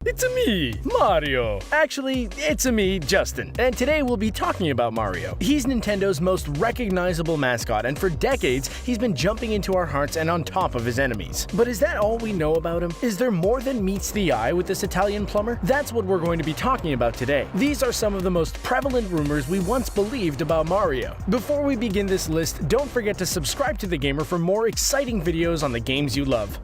It's-a me, Mario. Actually, it's-a me, Justin, and today we'll be talking about Mario. He's Nintendo's most recognizable mascot, and for decades, he's been jumping into our hearts and on top of his enemies. But is that all we know about him? Is there more than meets the eye with this Italian plumber? That's what we're going to be talking about today. These are some of the most prevalent rumors we once believed about Mario. Before we begin this list, don't forget to subscribe to The Gamer for more exciting videos on the games you love.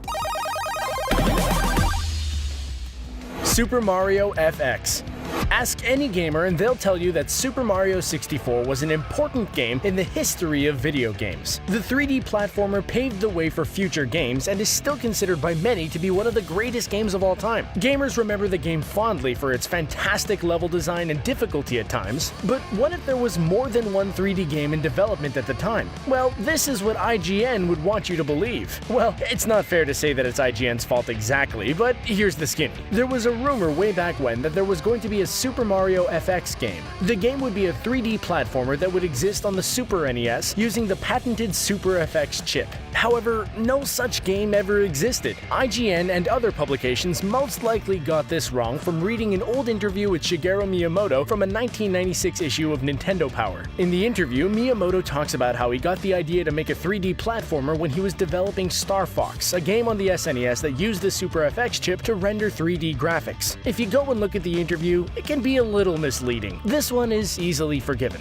Super Mario FX. Ask any gamer and they'll tell you that Super Mario 64 was an important game in the history of video games. The 3D platformer paved the way for future games and is still considered by many to be one of the greatest games of all time. Gamers remember the game fondly for its fantastic level design and difficulty at times, but what if there was more than one 3D game in development at the time? Well, this is what IGN would want you to believe. Well, it's not fair to say that it's IGN's fault exactly, but here's the skinny. There was a rumor way back when that there was going to be a Super Mario FX game. The game would be a 3D platformer that would exist on the Super NES using the patented Super FX chip. However, no such game ever existed. IGN and other publications most likely got this wrong from reading an old interview with Shigeru Miyamoto from a 1996 issue of Nintendo Power. In the interview, Miyamoto talks about how he got the idea to make a 3D platformer when he was developing Star Fox, a game on the SNES that used the Super FX chip to render 3D graphics. If you go and look at the interview, it can be a little misleading. This one is easily forgiven.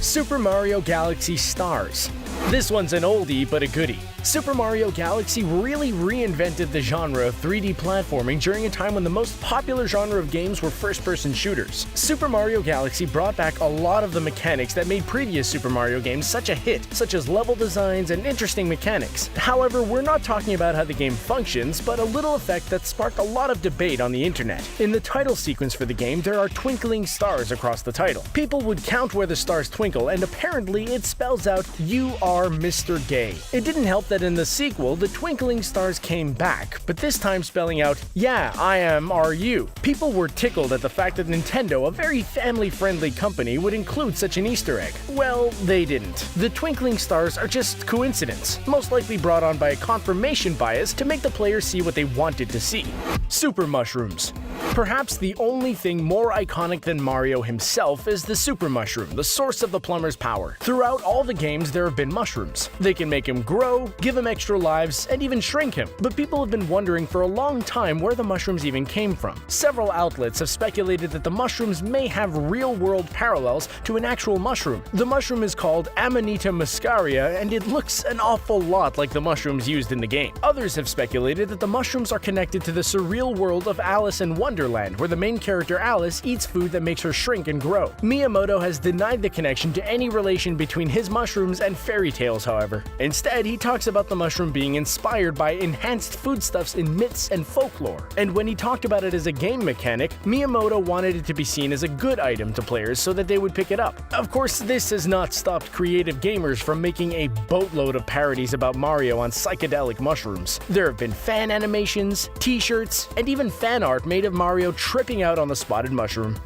Super Mario Galaxy Stars. This one's an oldie but a goodie. Super Mario Galaxy really reinvented the genre of 3D platforming during a time when the most popular genre of games were first-person shooters. Super Mario Galaxy brought back a lot of the mechanics that made previous Super Mario games such a hit, such as level designs and interesting mechanics. However, we're not talking about how the game functions, but a little effect that sparked a lot of debate on the internet. In the title sequence for the game, there are twinkling stars across the title. People would count where the stars twinkle, and apparently it spells out, "You are Mr. Gay." It didn't help that in the sequel, the twinkling stars came back, but this time spelling out, "Yeah, I am, are you?" People were tickled at the fact that Nintendo, a very family-friendly company, would include such an Easter egg. Well, they didn't. The twinkling stars are just coincidence, most likely brought on by a confirmation bias to make the player see what they wanted to see. Super Mushrooms. Perhaps the only thing more iconic than Mario himself is the Super Mushroom, the source of the plumber's power. Throughout all the games, there have been mushrooms. They can make him grow, give him extra lives, and even shrink him. But people have been wondering for a long time where the mushrooms even came from. Several outlets have speculated that the mushrooms may have real-world parallels to an actual mushroom. The mushroom is called Amanita muscaria, and it looks an awful lot like the mushrooms used in the game. Others have speculated that the mushrooms are connected to the surreal world of Alice in Wonderland, where the main character Alice eats food that makes her shrink and grow. Miyamoto has denied the connection to any relation between his mushrooms and fairy tales, however. Instead, he talks about the mushroom being inspired by enhanced foodstuffs in myths and folklore. And when he talked about it as a game mechanic, Miyamoto wanted it to be seen as a good item to players so that they would pick it up. Of course, this has not stopped creative gamers from making a boatload of parodies about Mario on psychedelic mushrooms. There have been fan animations, t-shirts, and even fan art made of Mario tripping out on the spotted mushroom.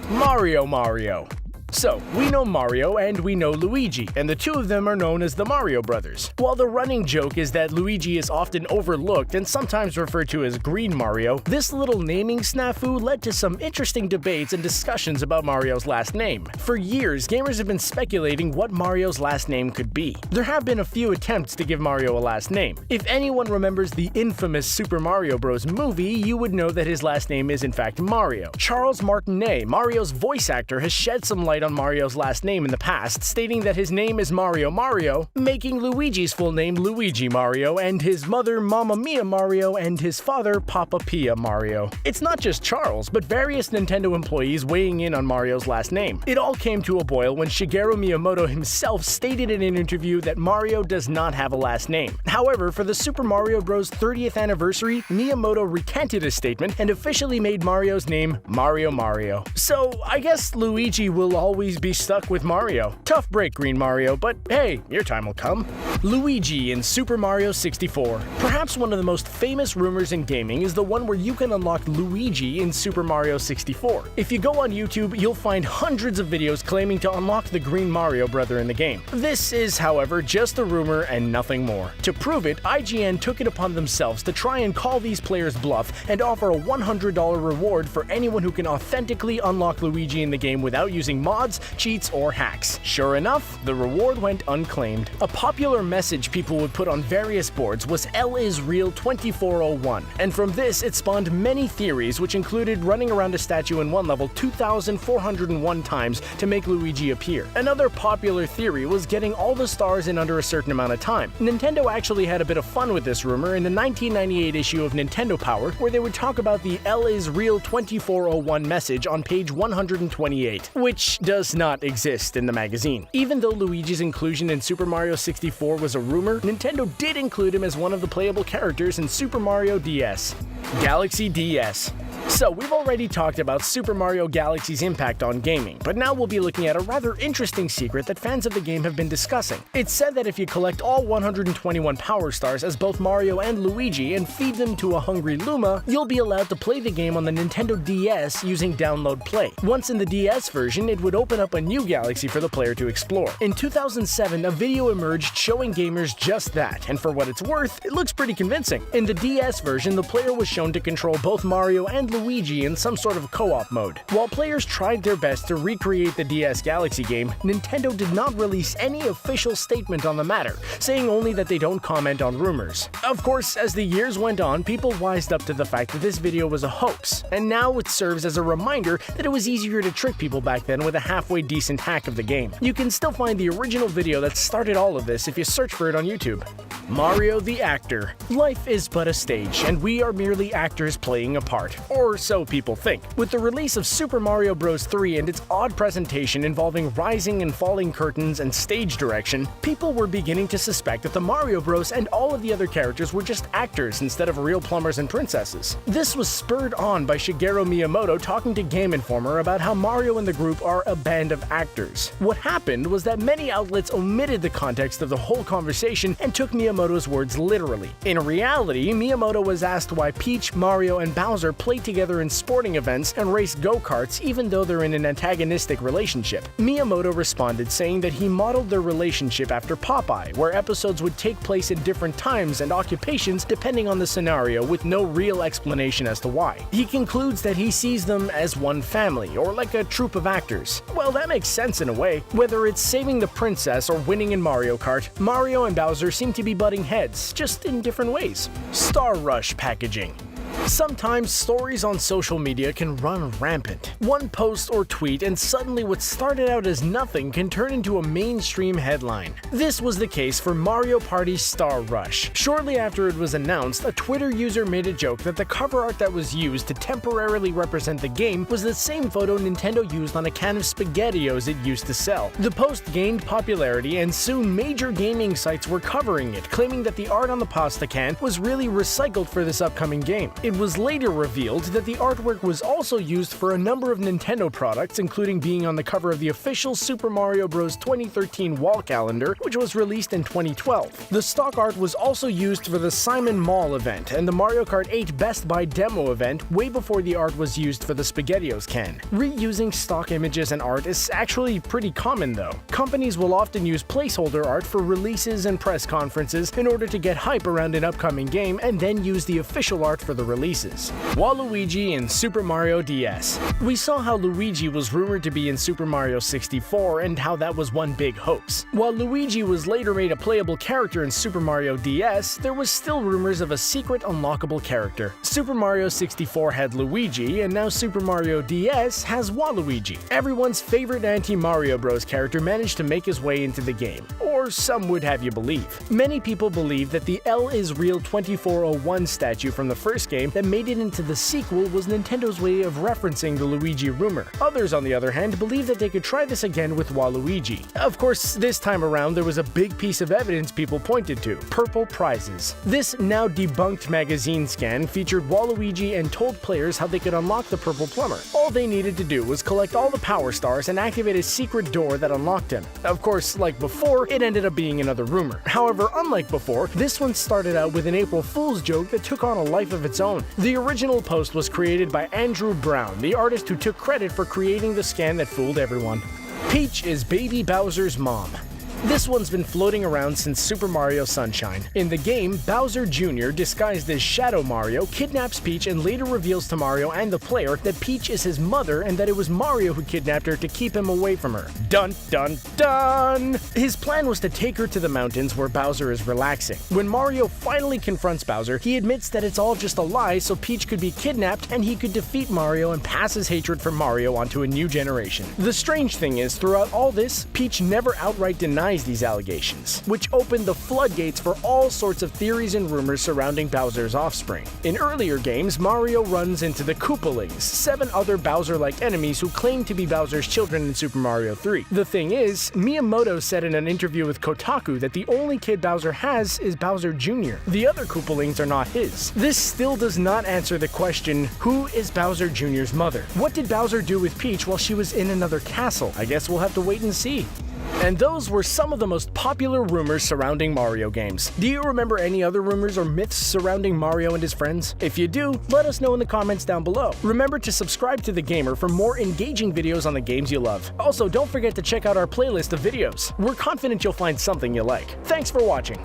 Mario. So, we know Mario and we know Luigi, and the two of them are known as the Mario Brothers. While the running joke is that Luigi is often overlooked and sometimes referred to as Green Mario, this little naming snafu led to some interesting debates and discussions about Mario's last name. For years, gamers have been speculating what Mario's last name could be. There have been a few attempts to give Mario a last name. If anyone remembers the infamous Super Mario Bros. Movie, you would know that his last name is in fact Mario. Charles Martinet, Mario's voice actor, has shed some light on Mario's last name in the past, stating that his name is Mario, making Luigi's full name Luigi Mario, and his mother Mamma Mia Mario, and his father Papa Pia Mario. It's not just Charles, but various Nintendo employees weighing in on Mario's last name. It all came to a boil when Shigeru Miyamoto himself stated in an interview that Mario does not have a last name. However, for the Super Mario Bros. 30th anniversary, Miyamoto recanted his statement and officially made Mario's name Mario. So, I guess Luigi will always be stuck with Mario. Tough break, Green Mario, but hey, your time will come. Luigi in Super Mario 64. Perhaps one of the most famous rumors in gaming is the one where you can unlock Luigi in Super Mario 64. If you go on YouTube, you'll find hundreds of videos claiming to unlock the Green Mario brother in the game. This is, however, just a rumor and nothing more. To prove it, IGN took it upon themselves to try and call these players bluff and offer a $100 reward for anyone who can authentically unlock Luigi in the game without using mods, cheats, or hacks. Sure enough, the reward went unclaimed. A popular message people would put on various boards was L is real 2401, and from this it spawned many theories, which included running around a statue in one level 2,401 times to make Luigi appear. Another popular theory was getting all the stars in under a certain amount of time. Nintendo actually had a bit of fun with this rumor in the 1998 issue of Nintendo Power, where they would talk about the L is real 2401 message on page 128, which does not exist in the magazine. Even though Luigi's inclusion in Super Mario 64 was a rumor, Nintendo did include him as one of the playable characters in Super Mario DS. Galaxy DS. So, we've already talked about Super Mario Galaxy's impact on gaming, but now we'll be looking at a rather interesting secret that fans of the game have been discussing. It's said that if you collect all 121 Power Stars as both Mario and Luigi and feed them to a hungry Luma, you'll be allowed to play the game on the Nintendo DS using Download Play. Once in the DS version, it would open up a new galaxy for the player to explore. In 2007, a video emerged showing gamers just that, and for what it's worth, it looks pretty convincing. In the DS version, the player was shown to control both Mario and Luigi in some sort of co-op mode. While players tried their best to recreate the DS Galaxy game, Nintendo did not release any official statement on the matter, saying only that they don't comment on rumors. Of course, as the years went on, people wised up to the fact that this video was a hoax, and now it serves as a reminder that it was easier to trick people back then with a halfway decent hack of the game. You can still find the original video that started all of this if you search for it on YouTube. Mario the Actor. Life is but a stage, and we are merely actors playing a part. Or so people think. With the release of Super Mario Bros. 3 and its odd presentation involving rising and falling curtains and stage direction, people were beginning to suspect that the Mario Bros. And all of the other characters were just actors instead of real plumbers and princesses. This was spurred on by Shigeru Miyamoto talking to Game Informer about how Mario and the group are a band of actors. What happened was that many outlets omitted the context of the whole conversation and took Miyamoto's words literally. In reality, Miyamoto was asked why Peach, Mario, and Bowser play together in sporting events and race go-karts even though they're in an antagonistic relationship. Miyamoto responded saying that he modeled their relationship after Popeye, where episodes would take place at different times and occupations depending on the scenario, with no real explanation as to why. He concludes that he sees them as one family, or like a troupe of actors. Well, that makes sense in a way. Whether it's saving the princess or winning in Mario Kart, Mario and Bowser seem to be butting heads, just in different ways. Star Rush packaging. Sometimes stories on social media can run rampant. One post or tweet and suddenly what started out as nothing can turn into a mainstream headline. This was the case for Mario Party Star Rush. Shortly after it was announced, a Twitter user made a joke that the cover art that was used to temporarily represent the game was the same photo Nintendo used on a can of SpaghettiOs it used to sell. The post gained popularity and soon major gaming sites were covering it, claiming that the art on the pasta can was really recycled for this upcoming game. It was later revealed that the artwork was also used for a number of Nintendo products, including being on the cover of the official Super Mario Bros. 2013 wall calendar, which was released in 2012. The stock art was also used for the Simon Mall event and the Mario Kart 8 Best Buy demo event way before the art was used for the SpaghettiOs can. Reusing stock images and art is actually pretty common though. Companies will often use placeholder art for releases and press conferences in order to get hype around an upcoming game and then use the official art for the releases. Waluigi in Super Mario DS. We saw how Luigi was rumored to be in Super Mario 64 and how that was one big hoax. While Luigi was later made a playable character in Super Mario DS, there was still rumors of a secret unlockable character. Super Mario 64 had Luigi, and now Super Mario DS has Waluigi. Everyone's favorite anti-Mario Bros. Character managed to make his way into the game, or some would have you believe. Many people believe that the L is real 2401 statue from the first game that made it into the sequel was Nintendo's way of referencing the Luigi rumor. Others, on the other hand, believe that they could try this again with Waluigi. Of course, this time around there was a big piece of evidence people pointed to: purple prizes. This now debunked magazine scan featured Waluigi and told players how they could unlock the Purple Plumber. All they needed to do was collect all the Power Stars and activate a secret door that unlocked him. Of course, like before, it ended up being another rumor. However, unlike before, this one started out with an April Fool's joke that took on a life of its own. The original post was created by Andrew Brown, the artist who took credit for creating the scan that fooled everyone. Peach is Baby Bowser's mom. This one's been floating around since Super Mario Sunshine. In the game, Bowser Jr., disguised as Shadow Mario, kidnaps Peach and later reveals to Mario and the player that Peach is his mother and that it was Mario who kidnapped her to keep him away from her. Dun dun dun! His plan was to take her to the mountains where Bowser is relaxing. When Mario finally confronts Bowser, he admits that it's all just a lie so Peach could be kidnapped and he could defeat Mario and pass his hatred for Mario onto a new generation. The strange thing is, throughout all this, Peach never outright denies these allegations, which opened the floodgates for all sorts of theories and rumors surrounding Bowser's offspring. In earlier games, Mario runs into the Koopalings, 7 other Bowser-like enemies who claim to be Bowser's children in Super Mario 3. The thing is, Miyamoto said in an interview with Kotaku that the only kid Bowser has is Bowser Jr. The other Koopalings are not his. This still does not answer the question, who is Bowser Jr.'s mother? What did Bowser do with Peach while she was in another castle? I guess we'll have to wait and see. And those were some of the most popular rumors surrounding Mario games. Do you remember any other rumors or myths surrounding Mario and his friends? If you do, let us know in the comments down below. Remember to subscribe to The Gamer for more engaging videos on the games you love. Also, don't forget to check out our playlist of videos. We're confident you'll find something you like. Thanks for watching.